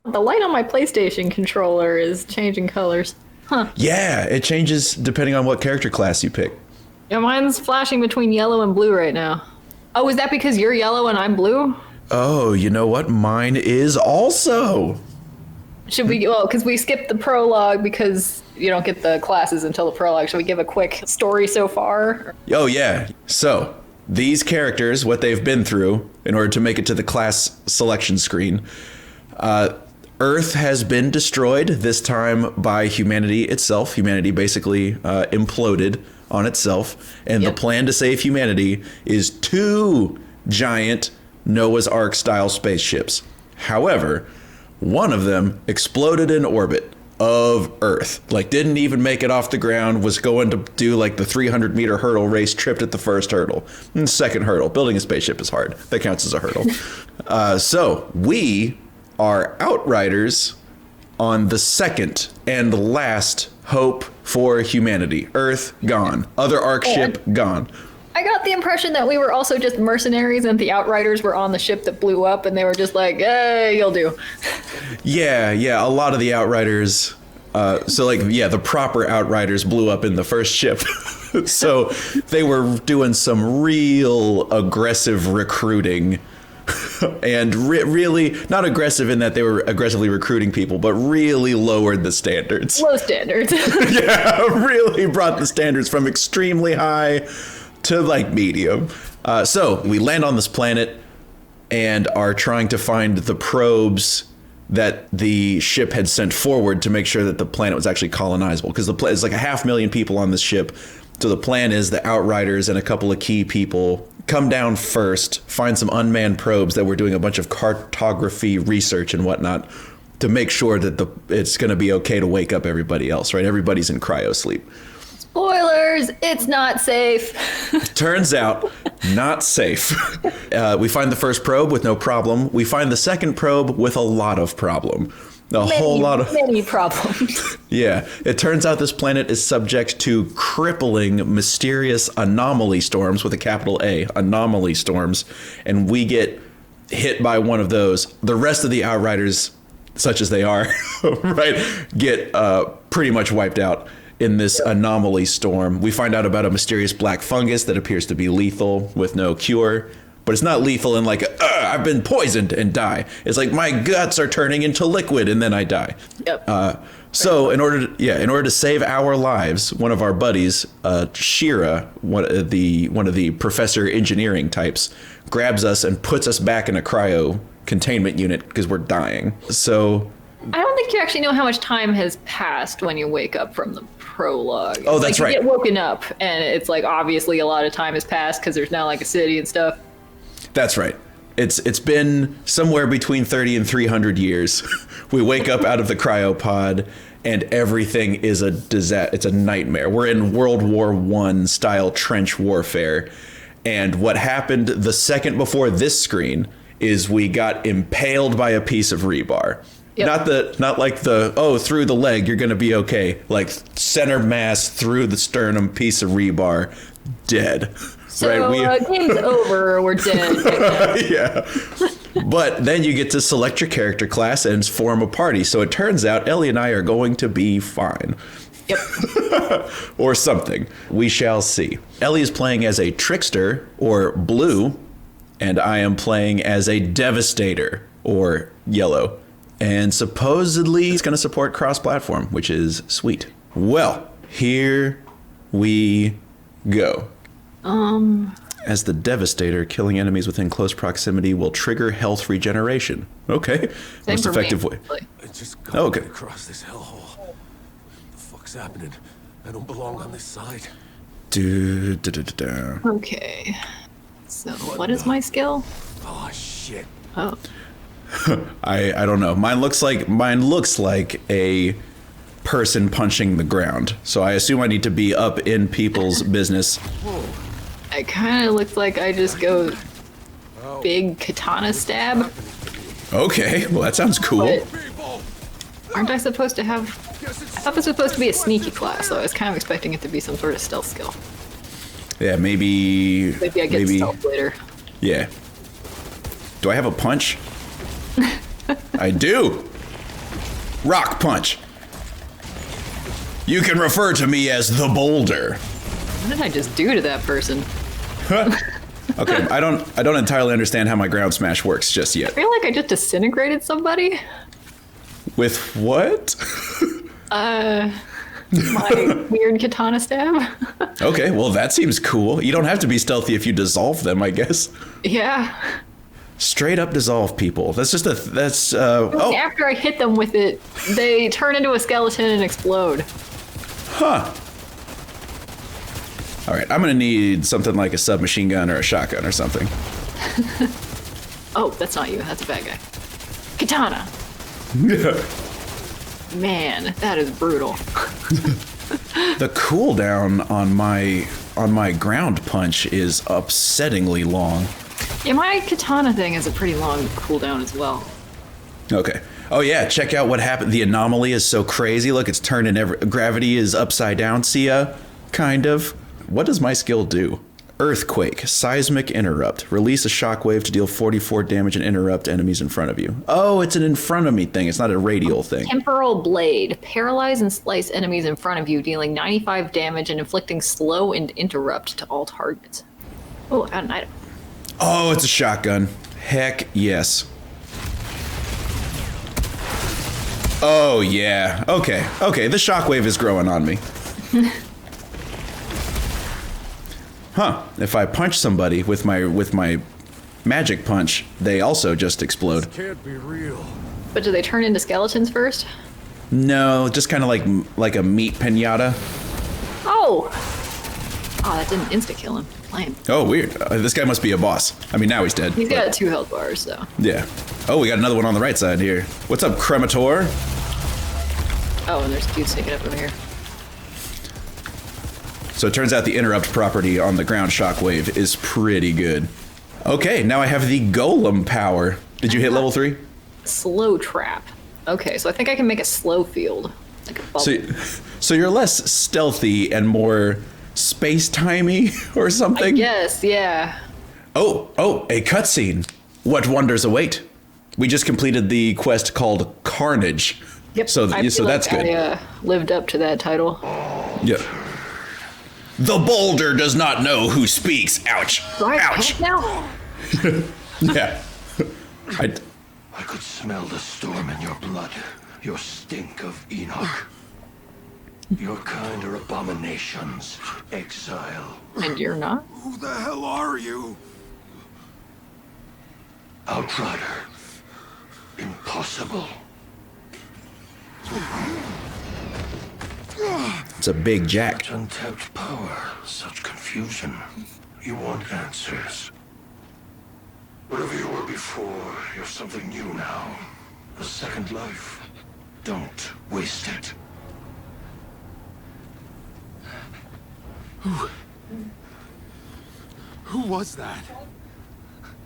The light on my PlayStation controller is changing colors. Huh. Yeah, it changes depending on what character class you pick. Yeah, mine's flashing between yellow and blue right now. Oh, is that because you're yellow and I'm blue? Oh, you know what? Mine is also. Should we, well, because we skipped the prologue because you don't get the classes until the prologue. Should we give a quick story so far? Oh, yeah. So, these characters, what they've been through in order to make it to the class selection screen, Earth has been destroyed, this time by humanity itself. Humanity basically imploded on itself. And the plan to save humanity is 2 giant Noah's Ark style spaceships. However, one of them exploded in orbit of Earth. Like, didn't even make it off the ground, was going to do like the 300-meter hurdle race, tripped at the first hurdle. And the second hurdle, building a spaceship is hard. That counts as a hurdle. So we are Outriders on the second and last hope for humanity. Earth gone. Other Ark ship gone. I got the impression that we were also just mercenaries and the Outriders were on the ship that blew up and they were just like, hey, you'll do. Yeah, a lot of the Outriders, the proper Outriders blew up in the first ship. So they were doing some real aggressive recruiting. And really, not aggressive in that they were aggressively recruiting people, but really lowered the standards. Low standards. Yeah, really brought the standards from extremely high to like medium. So we land on this planet and are trying to find the probes that the ship had sent forward to make sure that the planet was actually colonizable. Because it's like 500,000 people on this ship. So the plan is the Outriders and a couple of key people come down first, find some unmanned probes that were doing a bunch of cartography research and whatnot to make sure that it's going to be okay to wake up everybody else, right? Everybody's in cryo sleep. Spoilers, it's not safe. Turns out, not safe. We find the first probe with no problem. We find the second probe with a lot of problem. Many problems. Yeah. It turns out this planet is subject to crippling, mysterious anomaly storms with a capital A, anomaly storms. And we get hit by one of those. The rest of the Outriders, such as they are, right, get pretty much wiped out in this anomaly storm. We find out about a mysterious black fungus that appears to be lethal with no cure. But it's not lethal in like, I've been poisoned and die. It's like my guts are turning into liquid and then I die. Yep. So in order to save our lives, one of our buddies, Shira, one of the professor engineering types, grabs us and puts us back in a cryo containment unit because we're dying. So I don't think you actually know how much time has passed when you wake up from the prologue. Oh, that's right. You get woken up and it's like obviously a lot of time has passed because there's now like a city and stuff. That's right. It's been somewhere between 30 and 300 years. We wake up out of the cryopod and everything is a disaster. It's a nightmare. We're in World War I style trench warfare. And what happened the second before this screen is we got impaled by a piece of rebar. Yep. Not like through the leg, you're going to be okay. Like center mass through the sternum, piece of rebar, dead. So right, game's over, we're dead. Yeah. But then you get to select your character class and form a party. So it turns out Ellie and I are going to be fine. Yep. Or something. We shall see. Ellie is playing as a trickster, or blue, and I am playing as a devastator, or yellow. And supposedly it's going to support cross-platform, which is sweet. Well, here we go. As the Devastator, killing enemies within close proximity will trigger health regeneration. Okay. Most effective way. I just got across this hellhole. What the fuck's happening? I don't belong on this side. Okay. So what is my skill? Oh shit. Oh. I don't know. Mine looks like a person punching the ground. So I assume I need to be up in people's business. It kind of looks like I just go big katana stab. Okay, well that sounds cool. But aren't I supposed to have... I thought this was supposed to be a sneaky class, so I was kind of expecting it to be some sort of stealth skill. Yeah, maybe I get stealth later. Yeah. Do I have a punch? I do. Rock punch. You can refer to me as the boulder. What did I just do to that person? Okay, I don't entirely understand how my ground smash works just I yet. feel like I just disintegrated somebody. With what? My weird katana stab. Okay, well that seems cool. You don't have to be stealthy if you dissolve them, I guess. Yeah. Straight up dissolve people. That's just oh, After I hit them with it, they turn into a skeleton and explode. huh. All right, I'm gonna need something like a submachine gun or a shotgun or something. Oh, that's not you. That's a bad guy. Katana. Man, that is brutal. The cooldown on my ground punch is upsettingly long. Yeah, my katana thing has a pretty long cooldown as well. Okay. Oh yeah, check out what happened. The anomaly is so crazy. Look, it's turning gravity is upside down. See ya? Kind of. What does my skill do? Earthquake, seismic interrupt. Release a shockwave to deal 44 damage and interrupt enemies in front of you. Oh, it's an in front of me thing. It's not a radial thing. Temporal blade. Paralyze and slice enemies in front of you, dealing 95 damage and inflicting slow and interrupt to all targets. Oh, and an item. Oh, it's a shotgun. Heck yes. Oh yeah. Okay. The shockwave is growing on me. Huh. If I punch somebody with my magic punch, they also just explode. This can't be real. But do they turn into skeletons first? No, just kind of like a meat pinata. Oh! Oh, that didn't insta-kill him. Lame. Oh, weird. This guy must be a boss. I mean, now he's dead. He's got 2 health bars, so. Yeah. Oh, we got another one on the right side here. What's up, Cremator? Oh, and there's a dude sneaking up over here. So it turns out the interrupt property on the ground shockwave is pretty good. Okay, now I have the golem power. Did you hit level 3? Slow trap. Okay, so I think I can make a slow field. Like a bubble. So you're less stealthy and more space-timey or something? Yes, yeah. Oh, a cutscene. What wonders await? We just completed the quest called Carnage. Yep. So I feel that's like good. I lived up to that title. Yep. The boulder does not know who speaks. Ouch. Do I have Ouch. panic now? Yeah. I could smell the storm in your blood, your stink of Enoch. Your kind are abominations, exile. And you're not? Who the hell are you? Outrider. Impossible. It's a big jack. Such untapped power, such confusion. You want answers. Whatever you were before, you're something new now. A second life. Don't waste it. Who was that?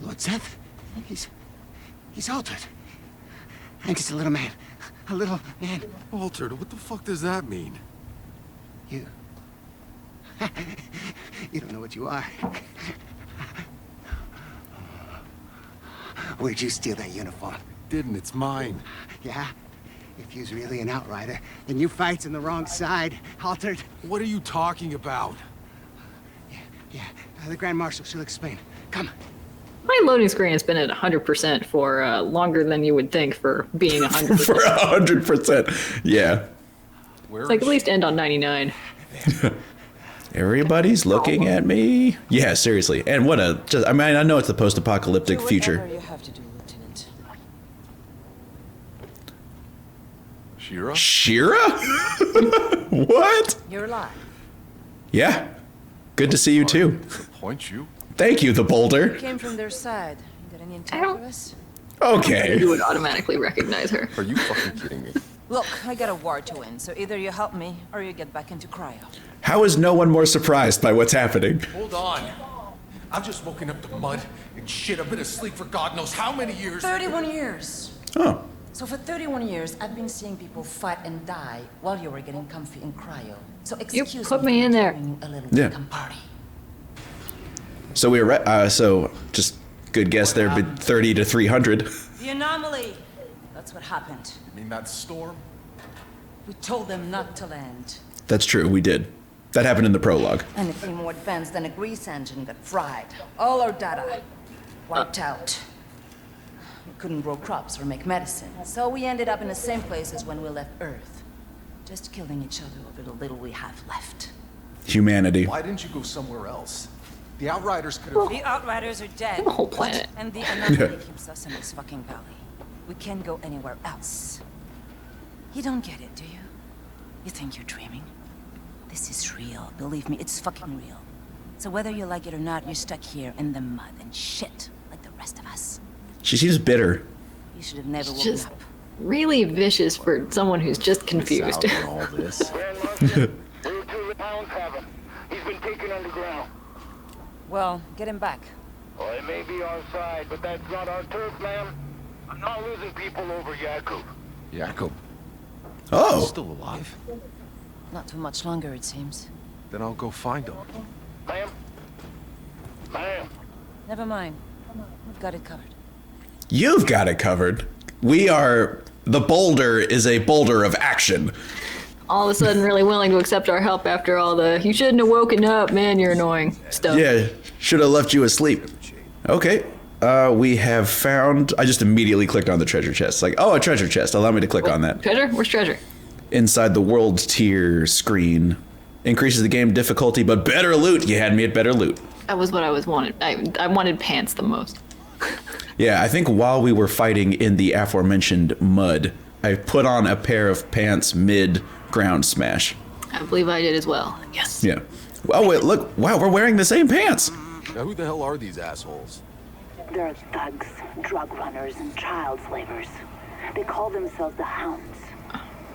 Lord Seth? He's altered. I'm just a little man. A little man. Altered? What the fuck does that mean? You. You don't know what you are. Where'd you steal that uniform? Didn't, it's mine. Yeah? If you's really an outrider, then you fights on the wrong side. Altered. What are you talking about? Yeah. The Grand Marshal, she'll explain. Come. My loading screen has been at 100% for longer than you would think for being 100%. For 100%. Yeah. It's like at least end on 99. Everybody's looking at me. Yeah, seriously. And what a just I mean, I know it's the post-apocalyptic future. You have to do, Lieutenant. Shira? Shira? What? You're alive. Yeah. Good to see you too. Point you. Thank you, the boulder. Came from their side. You got any I intel don't- for us? Okay. You would automatically recognize her. Are you fucking kidding me? Look, I got a war to win, so either you help me or you get back into cryo. How is no one more surprised by what's happening? Hold on. I've just woken up to mud and shit. I've been asleep for God knows how many years. 31 years. Oh. So for 31 years, I've been seeing people fight and die while you were getting comfy in cryo. So excuse put me in there. for doing a little Yeah. welcome party. So we were so just Good guess there, but 30 to 300. The anomaly. That's what happened. You mean that storm? We told them not to land. That's true, we did. That happened in the prologue. Anything more advanced than a grease engine got fried. All our data wiped out. We couldn't grow crops or make medicine, so we ended up in the same place as when we left Earth. Just killing each other over the little we have left. Humanity. Why didn't you go somewhere else? The Outriders could have... The Outriders are dead. The whole planet. And the anomaly keeps us in this fucking valley. We can't go anywhere else. You don't get it, do you? You think you're dreaming? This is real. Believe me, it's fucking real. So whether you like it or not, you're stuck here in the mud and shit like the rest of us. She seems bitter. You should have never woken Just up. really vicious for someone who's just confused. Out in all this. Grand Marshal, Route 2 the pounds have him. He's been taken underground. Well, get him back. Well, it may be our side, but that's not our turf, ma'am. I'm not losing people over Yakub. Jacob, Oh, still alive? Not for much longer, it seems. Then I'll go find him. Ma'am? Ma'am? Never mind. We've got it covered. you've got it covered. The boulder is a boulder of action. All of a sudden really willing to accept our help after all the "you shouldn't have woken up, man, you're annoying" stuff. Yeah, should have left you asleep. Okay, we have found, I just immediately clicked on the treasure chest. Like, oh, a treasure chest, allow me to click on that. Treasure? Where's treasure? Inside the world tier screen. Increases the game difficulty, but better loot. You had me at better loot. That was what I wanted. I wanted pants the most. Yeah, I think while we were fighting in the aforementioned mud, I put on a pair of pants mid ground smash. I believe I did as well. Yes. Yeah. Oh, wait, look. Wow, we're wearing the same pants. Now who the hell are these assholes? They're thugs, drug runners, and child slavers. They call themselves the Hounds.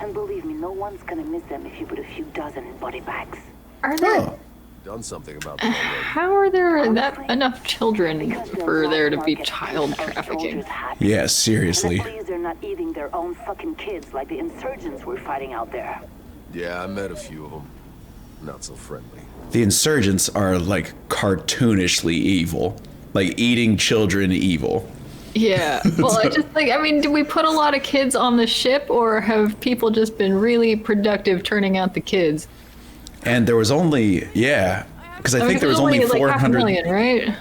And believe me, no one's gonna miss them if you put a few dozen in body bags. Are there? Oh. Done something about that already. How are there enough children for there to be child trafficking? Yeah, seriously. And at least they're not eating their own fucking kids like the insurgents we're fighting out there. Yeah, I met a few of them. Not so friendly. The insurgents are like cartoonishly evil. Like eating children evil. Yeah. Well, I just think, I mean, do we put a lot of kids on the ship, or have people just been really productive turning out the kids? And there was only, yeah, because I think there was only like 400. 500,000, right?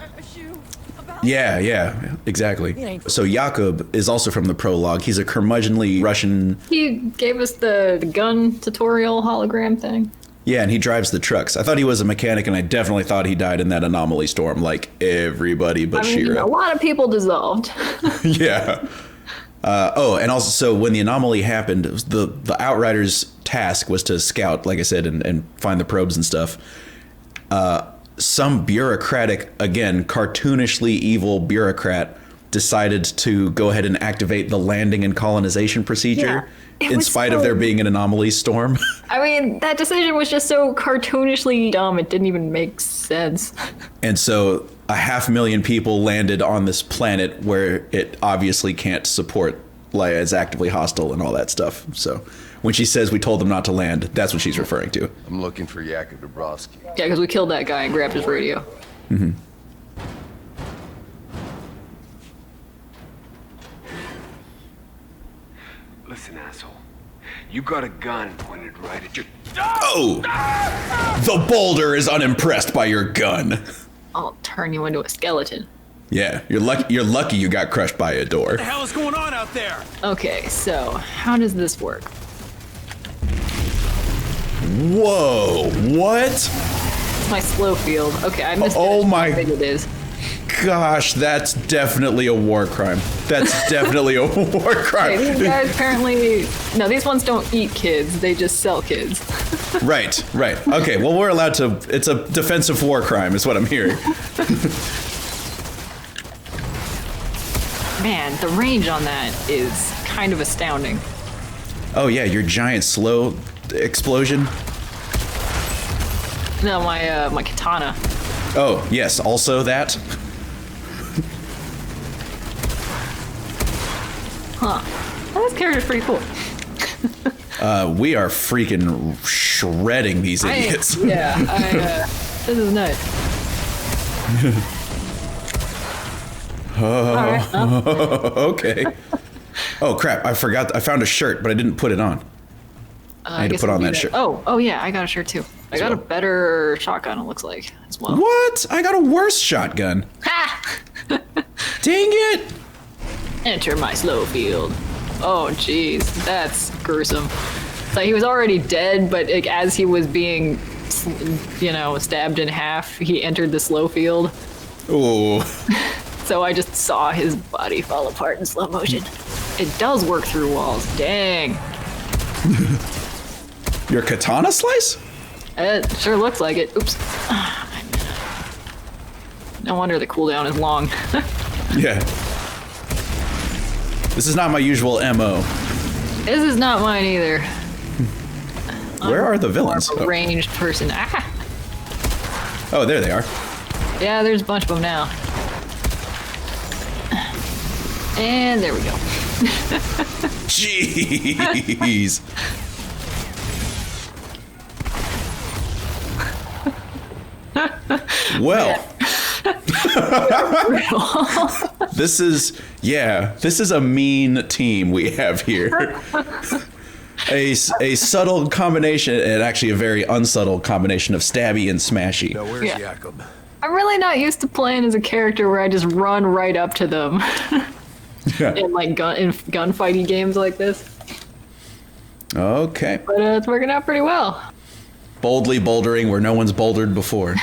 Yeah, exactly. So Jakub is also from the prologue. He's a curmudgeonly Russian. He gave us the gun tutorial hologram thing. Yeah, and he drives the trucks. I thought he was a mechanic, and I definitely thought he died in that anomaly storm, like everybody but I mean, Shira. a lot of people dissolved. Yeah. And also, so when the anomaly happened, it was the Outriders' task was to scout, like I said, and find the probes and stuff. Some bureaucratic, again, cartoonishly evil bureaucrat decided to go ahead and activate the landing and colonization procedure in spite of there being an anomaly storm. I mean, that decision was just so cartoonishly dumb, it didn't even make sense. And so 500,000 people landed on this planet where it obviously can't support, like, it's actively hostile and all that stuff. So when she says we told them not to land, that's what she's referring to. I'm looking for Jakub Dabrowski. Yeah, because we killed that guy and grabbed his radio. Mm-hmm. Listen, asshole. You got a gun pointed right at your... Oh! The boulder is unimpressed by your gun. I'll turn you into a skeleton. Yeah, you're lucky you got crushed by a door. What the hell is going on out there? Okay, so how does this work? Whoa, what? It's my slow field. Okay, I missed Oh my- how big it is. Gosh, that's definitely a war crime. That's definitely a war crime. Okay, these guys apparently... No, these ones don't eat kids. They just sell kids. Right. Okay, well, we're allowed to... It's a defensive war crime, is what I'm hearing. Man, the range on that is kind of astounding. Oh, yeah, your giant slow explosion. No, my katana. Oh, yes, also that. Huh. Well, this character's pretty cool. We are freaking shredding these idiots. This is nice. Alright, Okay. Oh crap! I forgot. I found a shirt, but I didn't put it on. I need to guess put we'll on do that shirt. Oh yeah, I got a shirt too. I got a better shotgun, it looks like, as well. What? I got a worse shotgun. Ha! Dang it! Enter my slow field. Oh jeez, that's gruesome. So he was already dead, but like, as he was being, stabbed in half, he entered the slow field. Oh. So I just saw his body fall apart in slow motion. It does work through walls. Dang. Your katana slice? It sure looks like it. Oops. No wonder the cooldown is long. Yeah. This is not my usual MO. This is not mine either. Where are the villains? A ranged person. Ah! Oh, there they are. Yeah, there's a bunch of them now. And there we go. Jeez. Well. This is a mean team we have here. A subtle combination, and actually a very unsubtle combination of stabby and smashy. Now where's Yeah. Jacob? I'm really not used to playing as a character where I just run right up to them Yeah. in like gunfighty games like this. Okay. But it's working out pretty well. Boldly bouldering where no one's bouldered before.